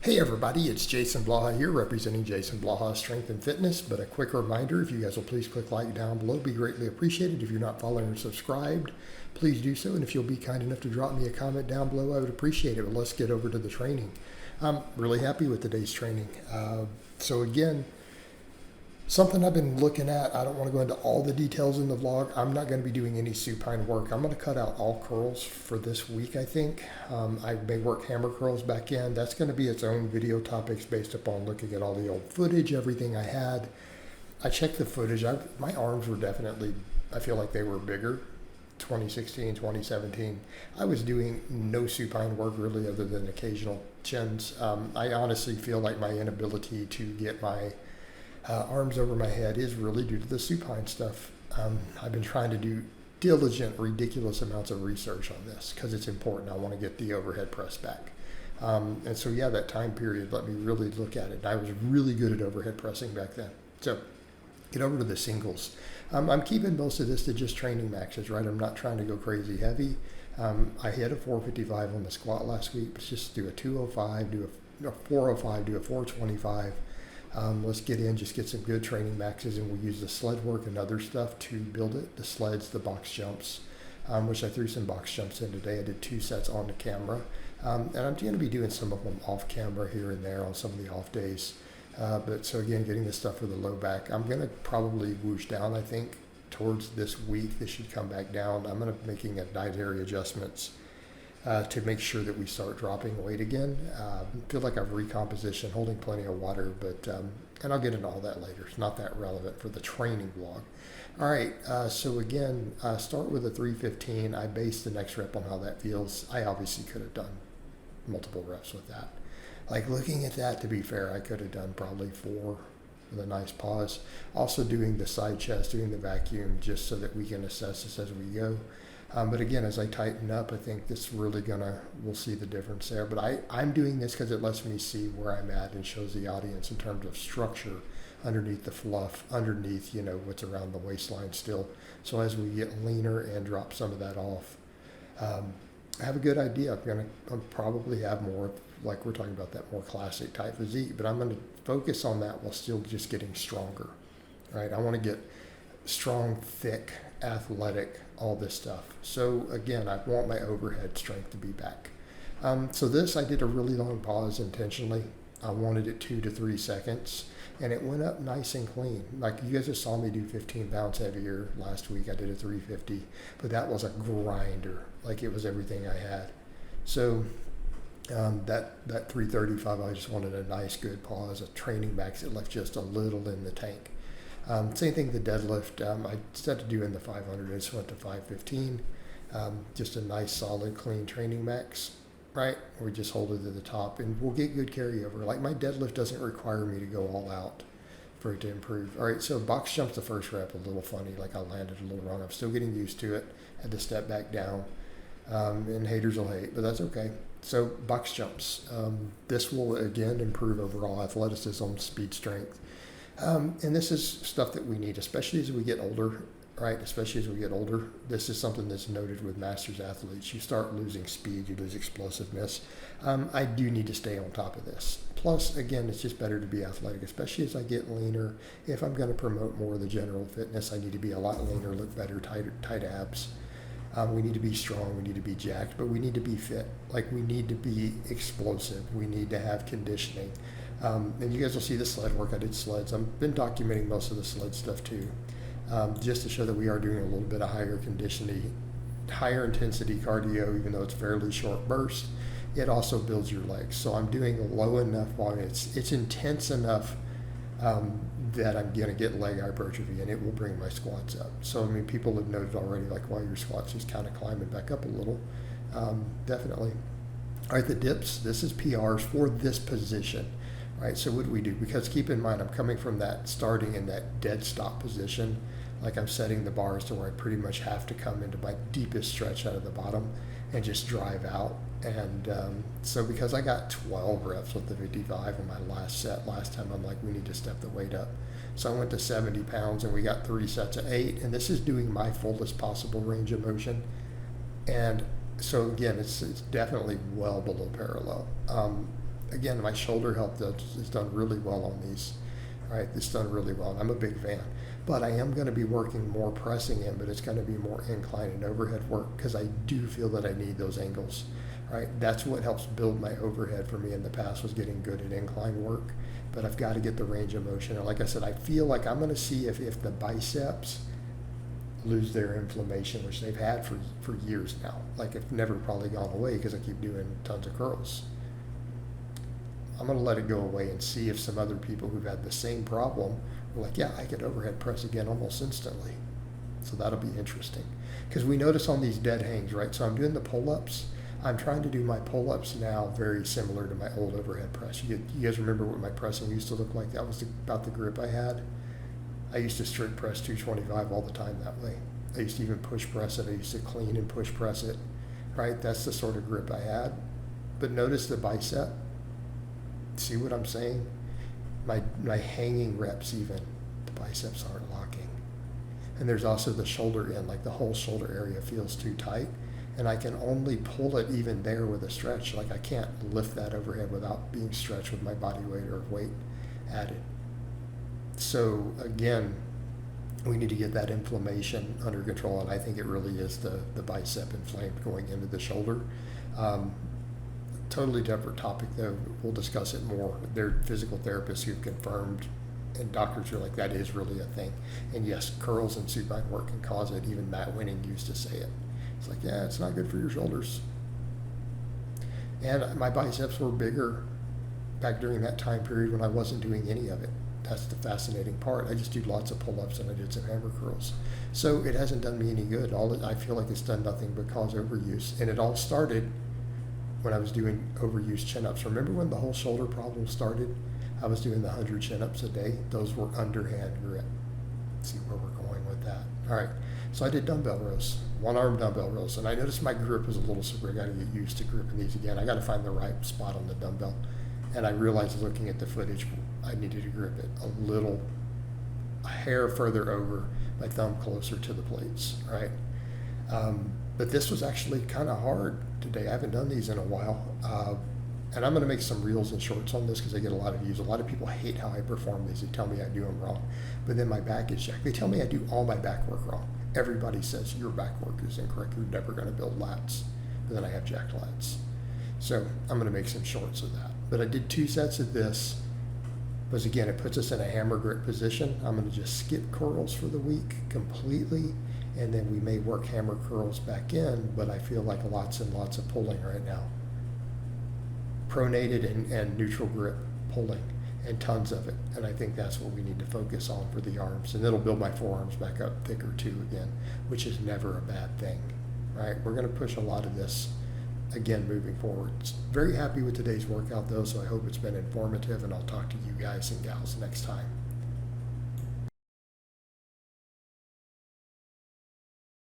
Hey everybody, it's Jason Blaha here representing Jason Blaha Strength and Fitness, but a quick reminder, if you guys will please click like down below, be greatly appreciated. If you're not following or subscribed, please do so, and if you'll be kind enough to drop me a comment down below, I would appreciate it. But let's get over to the training. I'm really happy with today's training. So again, something I've been looking at, I don't want to go into all the details in the vlog. I'm not going to be doing any supine work. I'm going to cut out all curls for this week, I think. I may work hammer curls back in. That's going to be its own video topics based upon looking at all the old footage, everything I had. I checked the footage. My arms were definitely, I feel like they were bigger. 2016, 2017. I was doing no supine work really other than occasional chins. I honestly feel like my inability to get my arms over my head is really due to the supine stuff. I've been trying to do diligent, ridiculous amounts of research on this because it's important. I want to get the overhead press back. And so, yeah, that time period let me really look at it. And I was really good at overhead pressing back then. So get over to the singles. I'm keeping most of this to just training maxes, right? I'm not trying to go crazy heavy. I hit a 455 on the squat last week. Let's just do a 205, do a 405, do a 425. Let's get in, just get some good training maxes, and we'll use the sled work and other stuff to build it. The sleds, the box jumps, which I threw some box jumps in today. I did 2 sets on the camera. And I'm going to be doing some of them off camera here and there on some of the off days. But so again, getting this stuff for the low back, I'm going to probably whoosh down, I think, towards this week. This should come back down. I'm going to be making a dietary adjustments to make sure that we start dropping weight again. Feel like I've recompositioned, holding plenty of water, but and I'll get into all that later. It's not that relevant for the training vlog. All right, so again, start with a 315. I base the next rep on how that feels. I obviously could have done multiple reps with that. Like looking at that, to be fair, I could have done probably 4 with a nice pause. Also doing the side chest, doing the vacuum, just so that we can assess this as we go. But again, as I tighten up, I think this really we'll see the difference there. But I'm doing this because it lets me see where I'm at and shows the audience in terms of structure underneath the fluff, underneath, what's around the waistline still. So as we get leaner and drop some of that off, I have a good idea. I'll probably have more, like we're talking about, that more classic type physique, but I'm going to focus on that while still just getting stronger, right? I want to get strong, thick, athletic, all this stuff. So again, I want my overhead strength to be back. So this, I did a really long pause intentionally. I wanted it 2 to 3 seconds, and it went up nice and clean. Like you guys just saw me do 15 pounds heavier last week. I did a 350, but that was a grinder. Like it was everything I had. So that 335, I just wanted a nice good pause, a training max. It left just a little in the tank. Same thing, the deadlift. I instead of doing the 500, I just went to 515. Just a nice, solid, clean training max, right? We just hold it to the top, and we'll get good carryover. Like my deadlift doesn't require me to go all out for it to improve. All right, so box jumps the first rep, a little funny, like I landed a little wrong. I'm still getting used to it. Had to step back down, and haters will hate, but that's okay. So box jumps. This will, again, improve overall athleticism, speed, strength. And this is stuff that we need, especially as we get older, right? Especially as we get older. This is something that's noted with masters athletes. You start losing speed, you lose explosiveness. I do need to stay on top of this. Plus, again, it's just better to be athletic, especially as I get leaner. If I'm going to promote more of the general fitness, I need to be a lot leaner, look better, tight abs. We need to be strong, we need to be jacked, but we need to be fit. Like we need to be explosive. We need to have conditioning. And you guys will see the sled work. I did sleds. I've been documenting most of the sled stuff too, just to show that we are doing a little bit of higher intensity cardio, even though it's fairly short burst. It also builds your legs. So I'm doing low enough volume. It's intense enough that I'm going to get leg hypertrophy, and it will bring my squats up. So, I mean, people have noted already, like, why your squats is kind of climbing back up a little. Definitely. All right, the dips. This is PRs for this position. Right, so what do we do? Because keep in mind, I'm coming from that starting in that dead stop position. Like I'm setting the bars to where I pretty much have to come into my deepest stretch out of the bottom and just drive out. And so because I got 12 reps with the 55 on my last set last time, I'm like, we need to step the weight up. So I went to 70 pounds and we got 3 sets of 8. And this is doing my fullest possible range of motion. And so again, it's definitely well below parallel. again, my shoulder health has done really well on these. Right, it's done really well, and I'm a big fan. But I am going to be working more pressing in, but it's going to be more incline and overhead work because I do feel that I need those angles. Right, that's what helps build my overhead for me in the past, was getting good at incline work. But I've got to get the range of motion. And like I said, I feel like I'm going to see if the biceps lose their inflammation, which they've had for years now. Like, it's never probably gone away because I keep doing tons of curls. I'm going to let it go away and see if some other people who've had the same problem are like, yeah, I could overhead press again almost instantly. So that'll be interesting. Because we notice on these dead hangs, right? So I'm doing the pull-ups. I'm trying to do my pull-ups now very similar to my old overhead press. You guys remember what my pressing used to look like? That was about the grip I had. I used to strict press 225 all the time that way. I used to even push press it. I used to clean and push press it, right? That's the sort of grip I had. But notice the bicep. See what I'm saying? My hanging reps, even the biceps aren't locking. And there's also the shoulder in, like the whole shoulder area feels too tight, and I can only pull it even there with a stretch. Like, I can't lift that overhead without being stretched with my body weight or weight added. So again, we need to get that inflammation under control, and I think it really is the bicep inflamed going into the shoulder. Totally different topic, though. We'll discuss it more. There are physical therapists who've confirmed, and doctors are like, that is really a thing. And yes, curls and supine work can cause it. Even Matt Winning used to say it. It's like, yeah, it's not good for your shoulders. And my biceps were bigger back during that time period when I wasn't doing any of it. That's the fascinating part. I just do lots of pull-ups and I did some hammer curls. So it hasn't done me any good. I feel like it's done nothing but cause overuse. And it all started when I was doing overuse chin-ups. Remember when the whole shoulder problem started? I was doing the 100 chin-ups a day. Those were underhand grip. Let's see where we're going with that. All right, so I did dumbbell rows, one-arm dumbbell rows, and I noticed my grip was a little super. I got to get used to gripping these again. I got to find the right spot on the dumbbell. And I realized, looking at the footage, I needed to grip it a hair further over, my thumb closer to the plates, right? But this was actually kind of hard today. I haven't done these in a while. And I'm going to make some reels and shorts on this because I get a lot of views. A lot of people hate how I perform these. They tell me I do them wrong. But then my back is jacked. They tell me I do all my back work wrong. Everybody says your back work is incorrect. You're never going to build lats. But then I have jacked lats. So I'm going to make some shorts of that. But I did 2 sets of this. Because again, it puts us in a hammer grip position. I'm going to just skip curls for the week completely. And then we may work hammer curls back in, but I feel like lots and lots of pulling right now. Pronated and neutral grip pulling, and tons of it. And I think that's what we need to focus on for the arms. And it'll build my forearms back up thicker too again, which is never a bad thing, right? We're going to push a lot of this again moving forward. Very happy with today's workout though, so I hope it's been informative, and I'll talk to you guys and gals next time.